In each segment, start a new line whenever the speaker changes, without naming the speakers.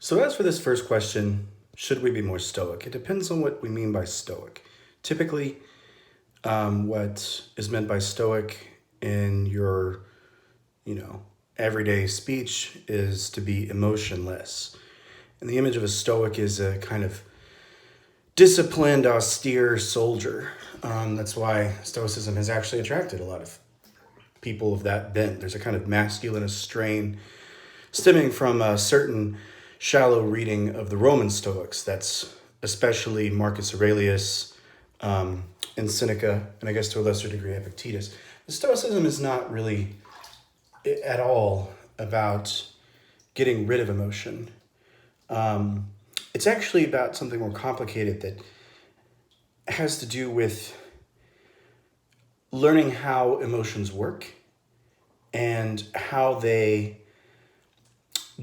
So, as for this first question, should we be more stoic? It depends on what we mean by stoic. Typically, what is meant by stoic in your, you know, everyday speech is to be emotionless. And the image of a stoic is a kind of disciplined, austere soldier. That's why Stoicism has actually attracted a lot of people of that bent. There's a kind of masculine strain stemming from a certain shallow reading of the Roman Stoics. That's especially Marcus Aurelius and Seneca, and I guess to a lesser degree Epictetus. The Stoicism is not really at all about getting rid of emotion. It's actually about something more complicated that has to do with learning how emotions work and how they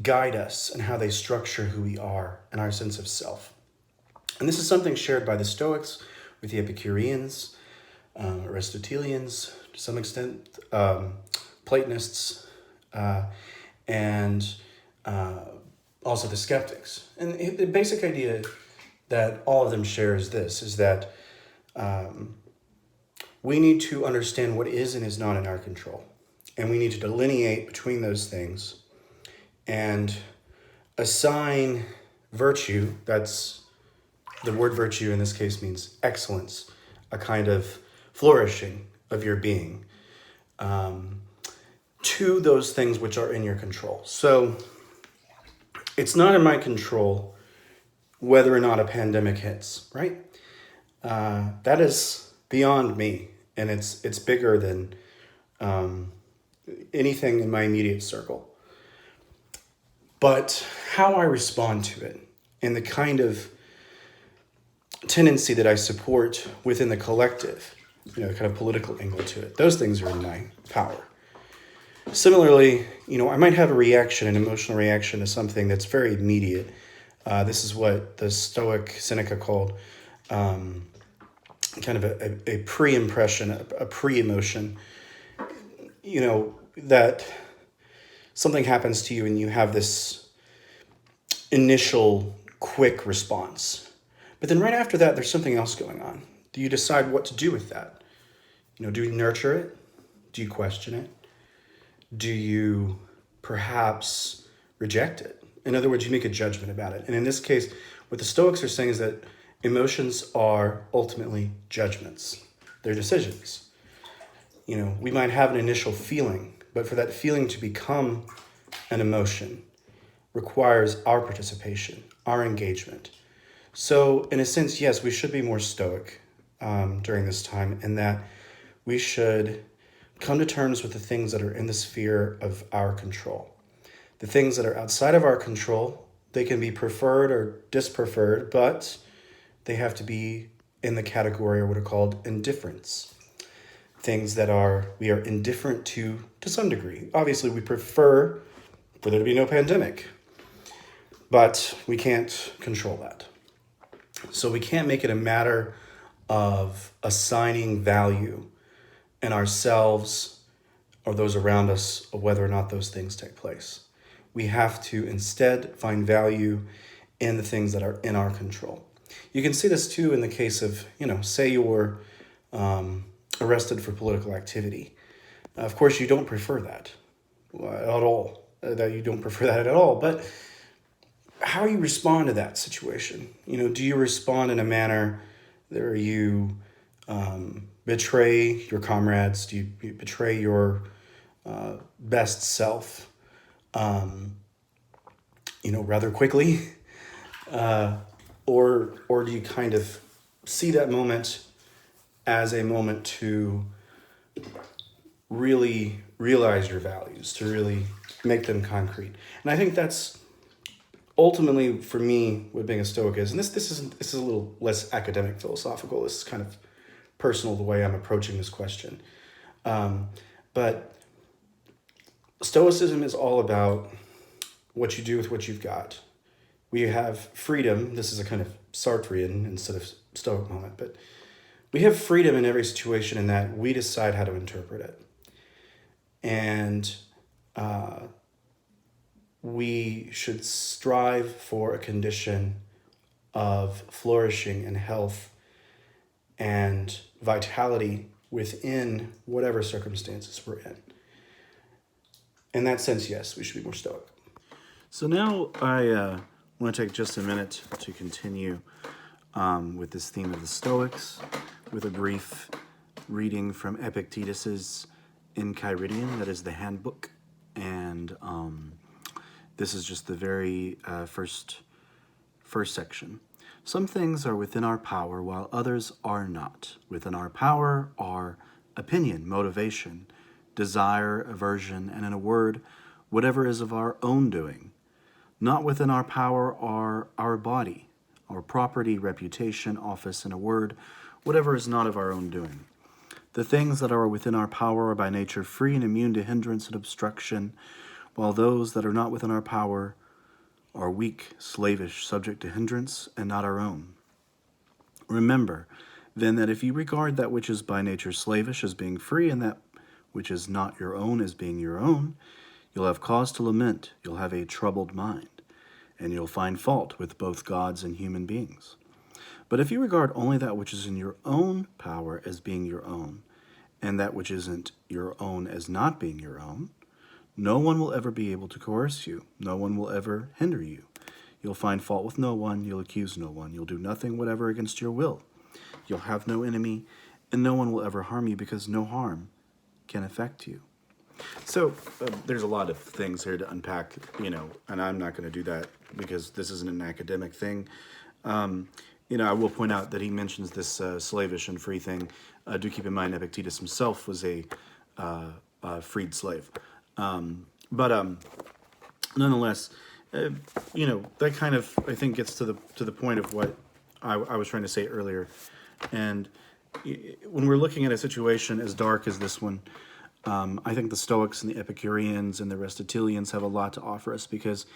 guide us and how they structure who we are and our sense of self. And this is something shared by the Stoics with the Epicureans, Aristotelians, to some extent, Platonists, and also the skeptics. And the basic idea that all of them share is this, is that we need to understand what is and is not in our control. And we need to delineate between those things and assign virtue, that's the word virtue in this case means excellence, a kind of flourishing of your being, to those things which are in your control. So it's not in my control whether or not a pandemic hits, right? That is beyond me, and it's bigger than anything in my immediate circle. But how I respond to it and the kind of tendency that I support within the collective, kind of political angle to it, those things are in my power. Similarly, I might have a reaction, an emotional reaction to something that's very immediate. This is what the Stoic Seneca called kind of a pre-impression, a pre-emotion. That something happens to you and you have this initial quick response. But then right after that, there's something else going on. Do you decide what to do with that? Do you nurture it? Do you question it? Do you perhaps reject it? In other words, you make a judgment about it. And in this case, what the Stoics are saying is that emotions are ultimately judgments. They're decisions. We might have an initial feeling, but for that feeling to become an emotion requires our participation, our engagement. So in a sense, yes, we should be more stoic during this time, in that we should come to terms with the things that are in the sphere of our control. The things that are outside of our control, they can be preferred or dispreferred, but they have to be in the category of what are called indifference. Things that we are indifferent to some degree. Obviously, we prefer for there to be no pandemic, but we can't control that. So we can't make it a matter of assigning value in ourselves or those around us of whether or not those things take place. We have to instead find value in the things that are in our control. You can see this too in the case of, say you were arrested for political activity. Of course, you don't prefer that at all. But how you respond to that situation, do you respond in a manner where you betray your comrades? Do you betray your best self, rather quickly? Or do you kind of see that moment as a moment to really realize your values, to really make them concrete? And I think that's ultimately, for me, what being a Stoic is. And this is a little less academic, philosophical. This is kind of personal, the way I'm approaching this question. But Stoicism is all about what you do with what you've got. We have freedom. This is a kind of Sartrean instead of Stoic moment, but we have freedom in every situation in that we decide how to interpret it. And we should strive for a condition of flourishing and health and vitality within whatever circumstances we're in. In that sense, yes, we should be more stoic.
So now I want to take just a minute to continue with this theme of the Stoics with a brief reading from Epictetus's Enchiridion, that is the handbook. And this is just the very first section. Some things are within our power, while others are not. Within our power are opinion, motivation, desire, aversion, and in a word, whatever is of our own doing. Not within our power are our body, our property, reputation, office, in a word, whatever is not of our own doing. The things that are within our power are by nature free and immune to hindrance and obstruction, while those that are not within our power are weak, slavish, subject to hindrance, and not our own. Remember, then, that if you regard that which is by nature slavish as being free, and that which is not your own as being your own, you'll have cause to lament, you'll have a troubled mind, and you'll find fault with both gods and human beings. But if you regard only that which is in your own power as being your own, and that which isn't your own as not being your own, no one will ever be able to coerce you. No one will ever hinder you. You'll find fault with no one. You'll accuse no one. You'll do nothing whatever against your will. You'll have no enemy, and no one will ever harm you, because no harm can affect you. So there's a lot of things here to unpack, and I'm not going to do that because this isn't an academic thing. I will point out that he mentions this slavish and free thing. Do keep in mind Epictetus himself was a freed slave. But nonetheless, that kind of, I think, gets to the point of what I was trying to say earlier. And when we're looking at a situation as dark as this one, I think the Stoics and the Epicureans and the Aristotelians have a lot to offer us, because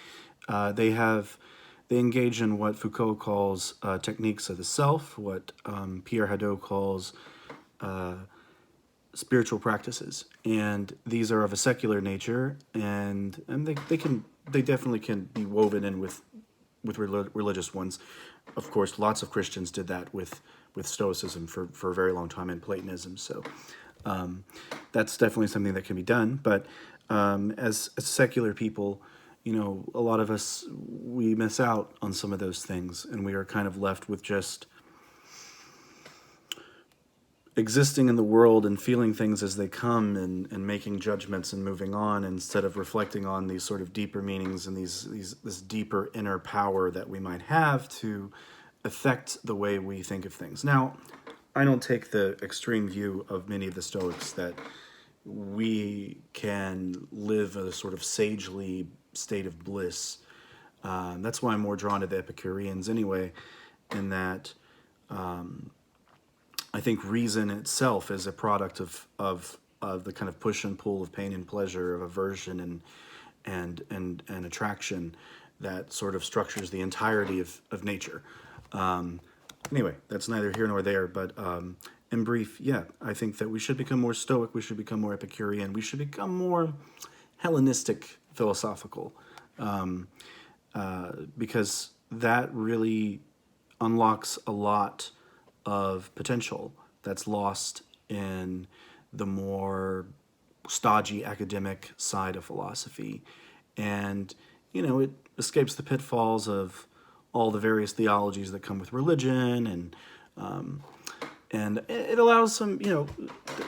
they engage in what Foucault calls techniques of the self, what Pierre Hadot calls spiritual practices, and these are of a secular nature, and they definitely can be woven in with religious ones. Of course, lots of Christians did that with Stoicism for a very long time, and Platonism. So that's definitely something that can be done. But as secular people, a lot of us, we miss out on some of those things, and we are kind of left with just existing in the world and feeling things as they come, and making judgments and moving on, instead of reflecting on these sort of deeper meanings and this deeper inner power that we might have to affect the way we think of things. Now, I don't take the extreme view of many of the Stoics that we can live a sort of sagely state of bliss. That's why I'm more drawn to the Epicureans anyway, in that I think reason itself is a product of the kind of push and pull of pain and pleasure, of aversion and attraction that sort of structures the entirety of nature. Anyway, that's neither here nor there, but in brief, yeah, I think that we should become more Stoic, we should become more Epicurean, we should become more Hellenistic philosophical, because that really unlocks a lot of potential that's lost in the more stodgy academic side of philosophy. And, it escapes the pitfalls of all the various theologies that come with religion, and it allows some,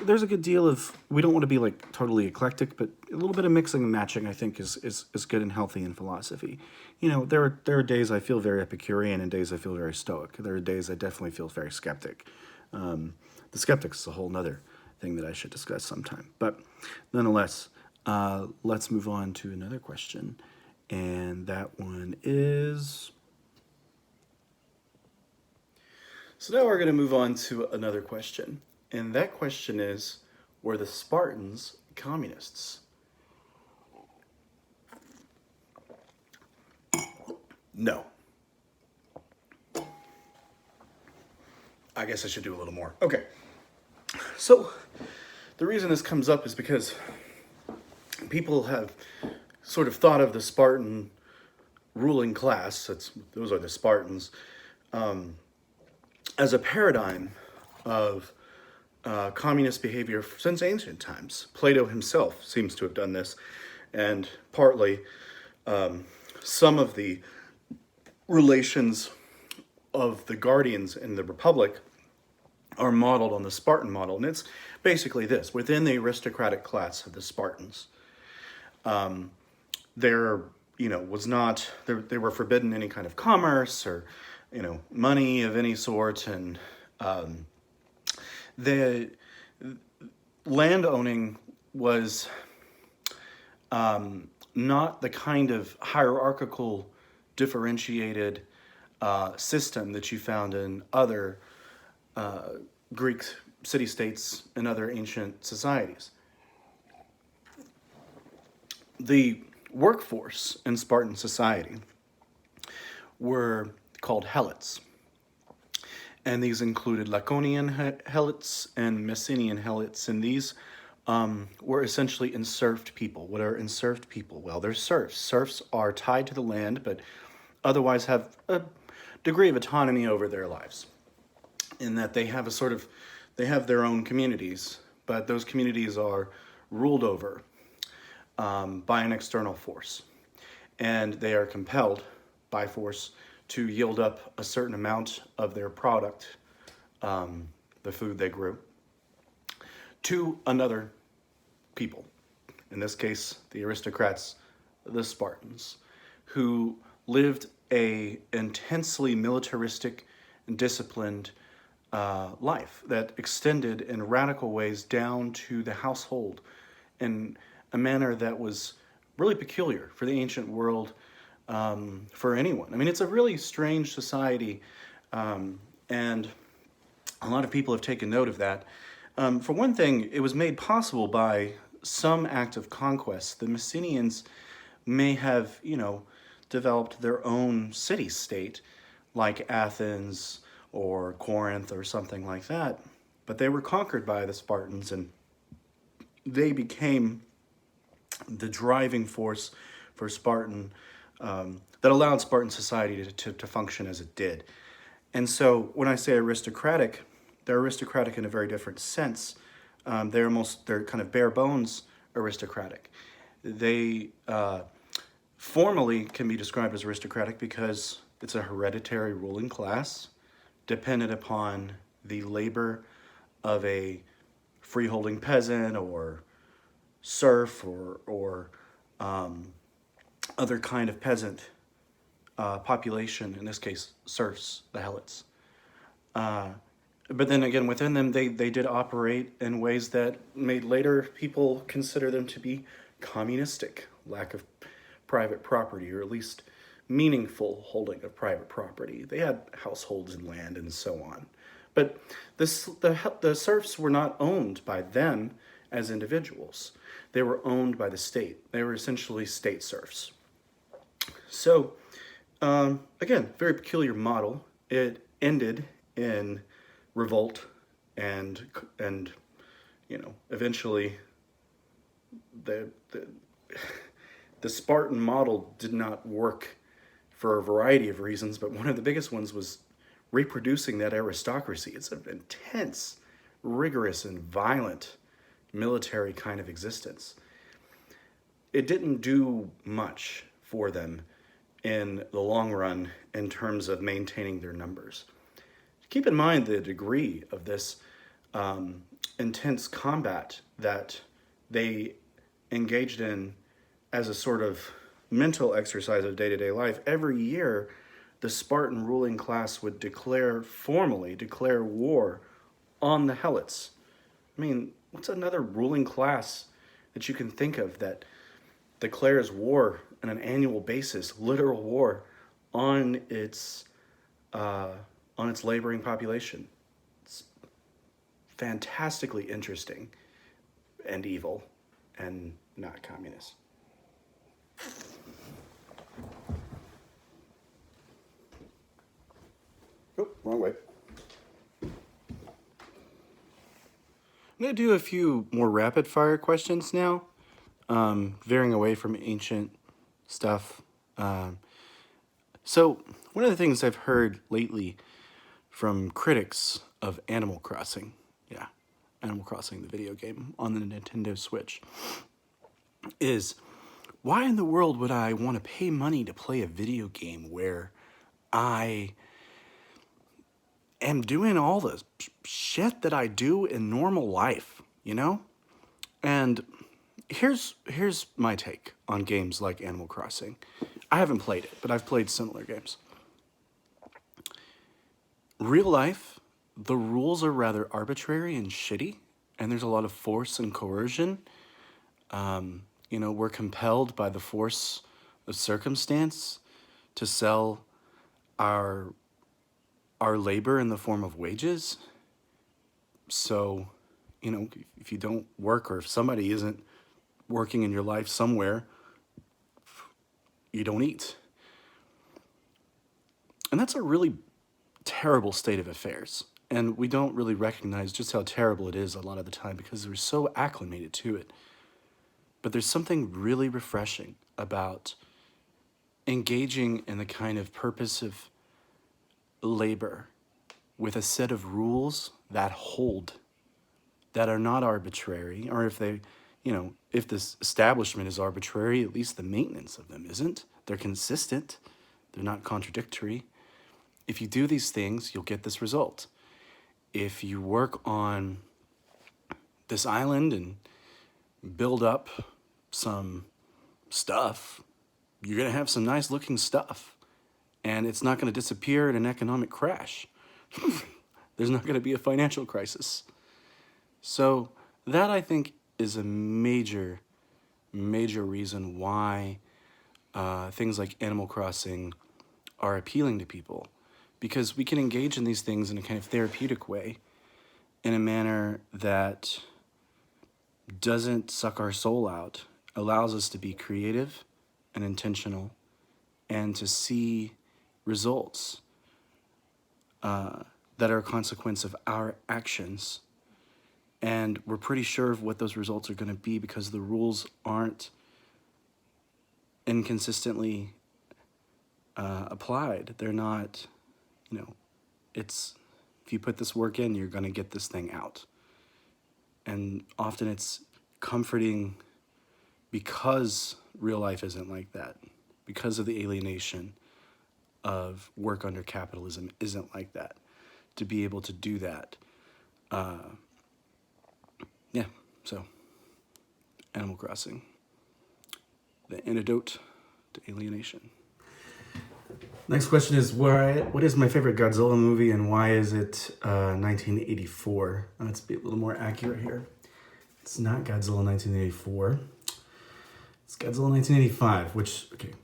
there's a good deal of, we don't want to be like totally eclectic, but a little bit of mixing and matching, I think, is good and healthy in philosophy. There are days I feel very Epicurean and days I feel very Stoic. There are days I definitely feel very skeptic. The skeptics is a whole nother thing that I should discuss sometime. But nonetheless, let's move on to another question. And that one is... So now we're going to move on to another question. And that question is, were the Spartans communists? No. I guess I should do a little more. Okay. So the reason this comes up is because people have sort of thought of the Spartan ruling class, those are the Spartans, as a paradigm of communist behavior since ancient times. Plato himself seems to have done this, and partly some of the relations of the guardians in the Republic are modeled on the Spartan model. And it's basically this: within the aristocratic class of the Spartans, there, was not, they were forbidden any kind of commerce or, money of any sort. And the land owning was not the kind of hierarchical, differentiated system that you found in other Greek city-states and other ancient societies. The workforce in Spartan society were called helots. And these included Laconian helots and Messenian helots. And these were essentially enserfed people. What are enserfed people? Well, they're serfs. Serfs are tied to the land, but otherwise have a degree of autonomy over their lives, in that they have they have their own communities, but those communities are ruled over by an external force. And they are compelled by force to yield up a certain amount of their product, the food they grew, to another people. In this case, the aristocrats, the Spartans, who lived a intensely militaristic and disciplined life that extended in radical ways down to the household in a manner that was really peculiar for the ancient world, for anyone. I mean, it's a really strange society, and a lot of people have taken note of that. For one thing, it was made possible by some act of conquest. The Messenians may have, developed their own city-state, like Athens or Corinth or something like that, but they were conquered by the Spartans, and they became the driving force for Spartan, that allowed Spartan society to function as it did. And so when I say aristocratic, they're aristocratic in a very different sense. They're kind of bare bones aristocratic. They formally can be described as aristocratic because it's a hereditary ruling class dependent upon the labor of a freeholding peasant or serf or other kind of peasant population, in this case serfs, the helots. But then again, within them, they did operate in ways that made later people consider them to be communistic, lack of private property, or at least meaningful holding of private property. They had households and land and so on. But the serfs were not owned by them as individuals. They were owned by the state. They were essentially state serfs. So, again, very peculiar model. It ended in revolt and eventually the Spartan model did not work for a variety of reasons, but one of the biggest ones was reproducing that aristocracy. It's an intense, rigorous, and violent military kind of existence. It didn't do much for them in the long run in terms of maintaining their numbers. Keep in mind the degree of this intense combat that they engaged in as a sort of mental exercise of day-to-day life. Every year, the Spartan ruling class would formally declare war on the helots. I mean, what's another ruling class that you can think of that declares war on an annual basis, literal war, on its laboring population? It's fantastically interesting and evil and not communist. Oh, wrong way. I'm going to do a few more rapid fire questions now. veering away from ancient stuff. So one of the things I've heard lately from critics of Animal Crossing, yeah, Animal Crossing, the video game on the Nintendo Switch, is why in the world would I want to pay money to play a video game where I am doing all the shit that I do in normal life, you know? And here's my take on games like Animal Crossing. I haven't played it, but I've played similar games. Real life, the rules are rather arbitrary and shitty, and there's a lot of force and coercion. We're compelled by the force of circumstance to sell our labor in the form of wages. So, if you don't work, or if somebody isn't working in your life somewhere, you don't eat. And that's a really terrible state of affairs. And we don't really recognize just how terrible it is a lot of the time because we're so acclimated to it. But there's something really refreshing about engaging in the kind of purposive labor with a set of rules that hold, that are not arbitrary, or if this establishment is arbitrary, at least the maintenance of them isn't. They're consistent. They're not contradictory. If you do these things, you'll get this result. If you work on this island and build up some stuff, you're going to have some nice looking stuff. And it's not going to disappear in an economic crash. There's not going to be a financial crisis. So that, I think, is a major, major reason why things like Animal Crossing are appealing to people. Because we can engage in these things in a kind of therapeutic way, in a manner that doesn't suck our soul out, allows us to be creative and intentional, and to see results that are a consequence of our actions. And we're pretty sure of what those results are going to be because the rules aren't inconsistently applied. They're not, it's, if you put this work in, you're going to get this thing out. And often it's comforting because real life isn't like that, because of the alienation of work under capitalism isn't like that, to be able to do that. So Animal Crossing, the antidote to alienation. Next question is, what is my favorite Godzilla movie and why is it 1984? Let's be a little more accurate here. It's not Godzilla 1984. It's Godzilla 1985,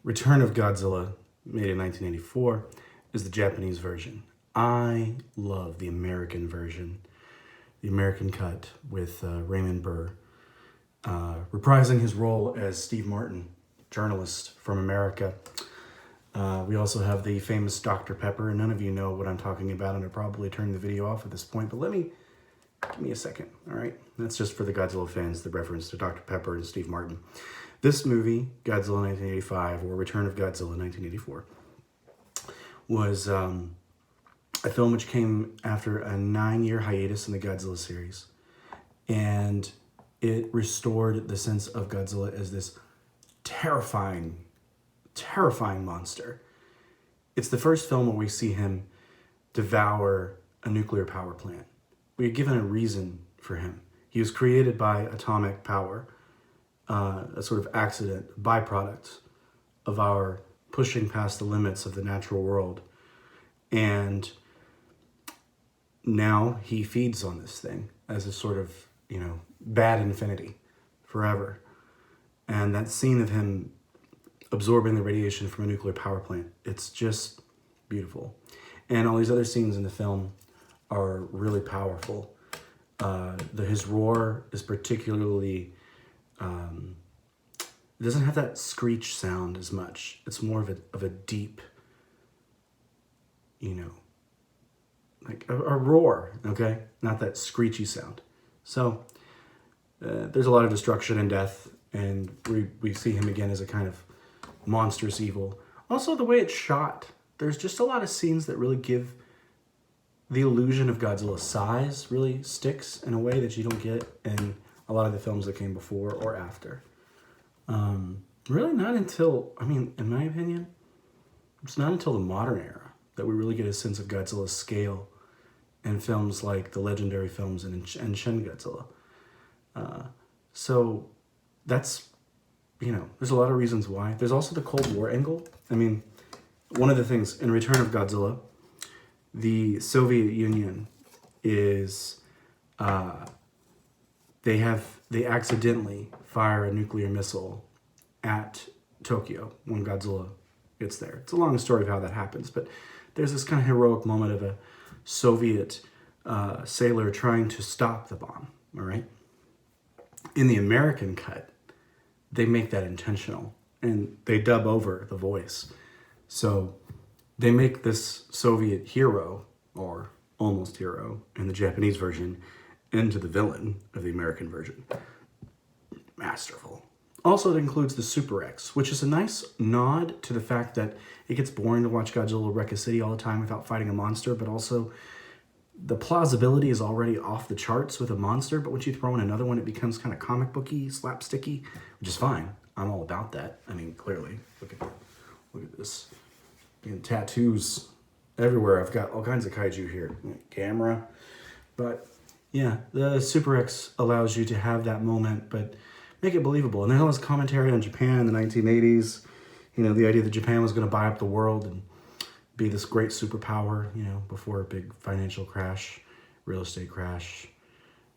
Return of Godzilla, made in 1984, is the Japanese version. I love the American version, the American cut with Raymond Burr, reprising his role as Steve Martin, journalist from America. We also have the famous Dr. Pepper, and none of you know what I'm talking about, and I probably turned the video off at this point, but give me a second, all right? That's just for the Godzilla fans, the reference to Dr. Pepper and Steve Martin. This movie, Godzilla 1985, or Return of Godzilla 1984, was a film which came after a 9-year hiatus in the Godzilla series. And it restored the sense of Godzilla as this terrifying monster. It's the first film where we see him devour a nuclear power plant. We are given a reason for him. He was created by atomic power, a sort of accident, byproduct of our pushing past the limits of the natural world. And now he feeds on this thing as a sort of, bad infinity forever. And that scene of him absorbing the radiation from a nuclear power plant, it's just beautiful. And all these other scenes in the film are really powerful. His roar is particularly, it doesn't have that screech sound as much. It's more of a deep, like a roar, okay? Not that screechy sound. So there's a lot of destruction and death
and we see him again as a kind of monstrous evil. Also, the way it's shot, there's just a lot of scenes that really give the illusion of Godzilla's size really sticks in a way that you don't get in a lot of the films that came before or after. Really not until, I mean, in my opinion, it's not until the modern era that we really get a sense of Godzilla's scale in films like the legendary films and Shin Godzilla. So that's, there's a lot of reasons why. There's also the Cold War angle. I mean, one of the things in Return of Godzilla, the Soviet Union is, they accidentally fire a nuclear missile at Tokyo when Godzilla gets there. It's a long story of how that happens, but there's this kind of heroic moment of a Soviet sailor trying to stop the bomb, all right? In the American cut, they make that intentional, and they dub over the voice. So they make this Soviet hero, or almost hero, in the Japanese version, into the villain of the American version. Masterful. Also, it includes the Super X, which is a nice nod to the fact that it gets boring to watch Godzilla wreck a city all the time without fighting a monster, but also the plausibility is already off the charts with a monster, but once you throw in another one, it becomes kind of comic booky, slapsticky, which is fine. I'm all about that. I mean, clearly, look at this. Tattoos everywhere. I've got all kinds of kaiju here. Camera. But yeah, the Super X allows you to have that moment, but make it believable. And there's all this commentary on Japan in the 1980s. The idea that Japan was going to buy up the world and be this great superpower, before a big financial crash, real estate crash.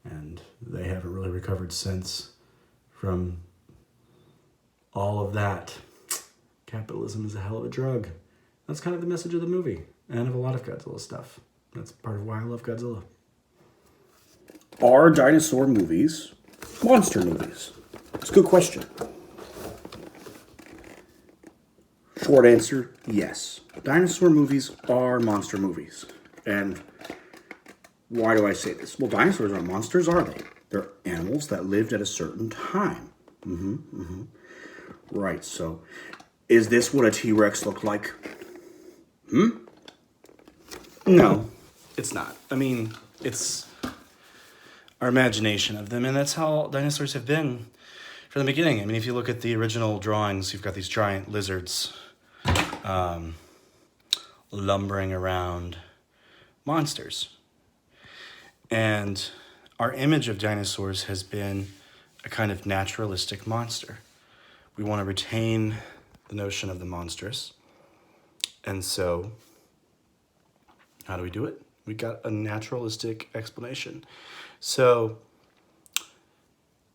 And they haven't really recovered since from all of that. Capitalism is a hell of a drug. That's kind of the message of the movie and of a lot of Godzilla stuff. That's part of why I love Godzilla. Are dinosaur movies monster movies? It's a good question. Short answer, yes. Dinosaur movies are monster movies. And why do I say this? Well, dinosaurs aren't monsters, are they? They're animals that lived at a certain time. Right, so is this what a T-Rex looked like? No, it's not. I mean, it's our imagination of them, and that's how dinosaurs have been from the beginning. I mean, if you look at the original drawings, you've got these giant lizards lumbering around monsters. And our image of dinosaurs has been a kind of naturalistic monster. We want to retain the notion of the monstrous. And so, how do we do it? We got a naturalistic explanation. So,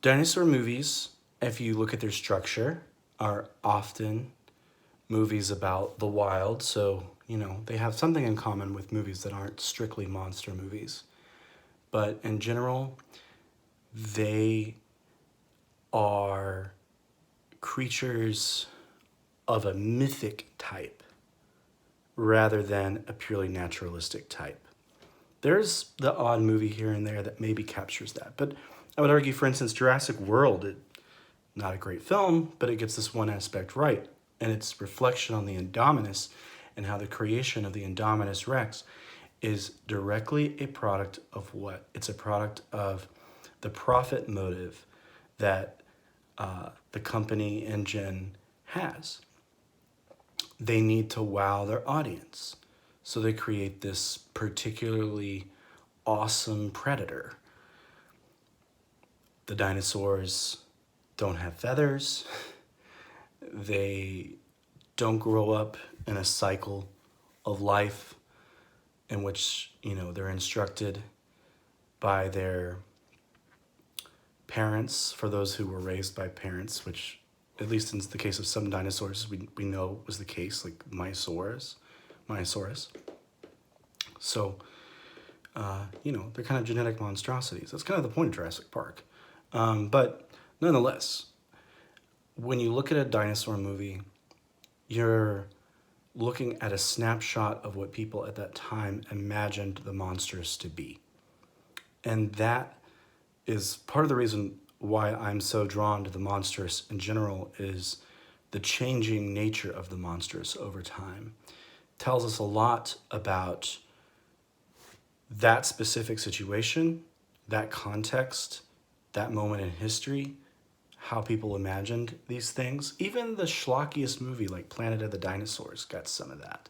dinosaur movies, if you look at their structure, are often movies about the wild. So, they have something in common with movies that aren't strictly monster movies. But in general, they are creatures of a mythic type rather than a purely naturalistic type. There's the odd movie here and there that maybe captures that. But I would argue, for instance, Jurassic World, not a great film, but it gets this one aspect right. And its reflection on the Indominus and how the creation of the Indominus Rex is directly a product of what? It's a product of the profit motive that the company engine has. They need to wow their audience. So they create this particularly awesome predator. The dinosaurs don't have feathers. They don't grow up in a cycle of life in which, they're instructed by their parents, for those who were raised by parents, which, at least in the case of some dinosaurs, we know was the case, like Myosaurus. So, they're kind of genetic monstrosities. That's kind of the point of Jurassic Park. But nonetheless, when you look at a dinosaur movie, you're looking at a snapshot of what people at that time imagined the monsters to be. And that is part of the reason why I'm so drawn to the monstrous in general is the changing nature of the monstrous over time. Tells us a lot about that specific situation, that context, that moment in history, how people imagined these things. Even the schlockiest movie like Planet of the Dinosaurs got some of that.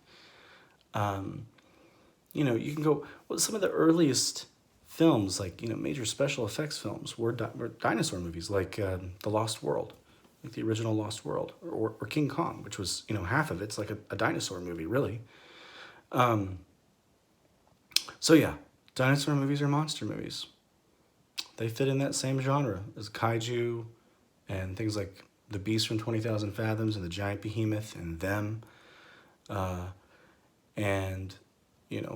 You can go, well, some of the earliest films, like, major special effects films were dinosaur movies, like The Lost World, like the original Lost World, or King Kong, which was, half of it's like a dinosaur movie, really. So yeah, dinosaur movies are monster movies. They fit in that same genre as kaiju and things like The Beast from 20,000 Fathoms and The Giant Behemoth and Them. And,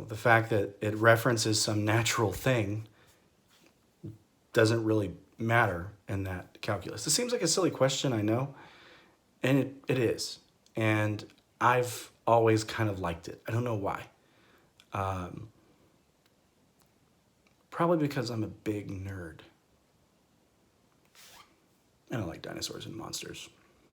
the fact that it references some natural thing doesn't really matter in that calculus. It seems like a silly question, I know, and it is. And I've always kind of liked it. I don't know why. Probably because I'm a big nerd. I don't like dinosaurs and monsters.